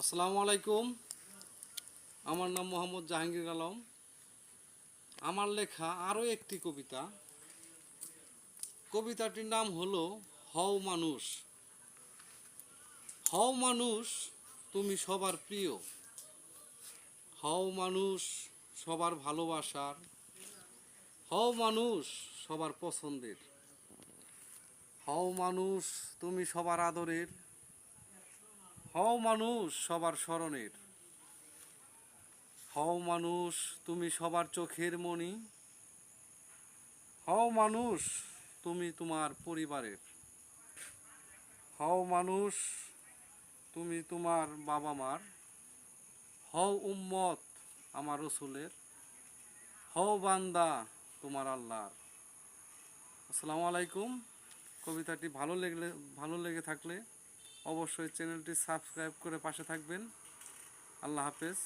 আসসালামু আলাইকুম। আমার নাম মোহাম্মদ জাহাঙ্গীর আলম। আমার লেখা আরও একটি কবিতা। কবিতাটির নাম হলো হও মানুষ। হও মানুষ, তুমি সবার প্রিয়। হও মানুষ, সবার ভালোবাসার। হও মানুষ, সবার পছন্দের। হও মানুষ, তুমি সবার আদরের। হও মানুষ, সবার স্মরণের। হও মানুষ, তুমি সবার চোখের মণি। হও মানুষ, তুমি তোমার পরিবারের। হও মানুষ, তুমি তোমার বাবা মার। হও উম্মত আমার রসুলের। হও বান্দা তোমার আল্লাহর। আসসালামু আলাইকুম। কবিতাটি ভালো লেগে থাকলে অবশ্যই চ্যানেলটি সাবস্ক্রাইব করে পাশে থাকবেন। আল্লাহ হাফেজ।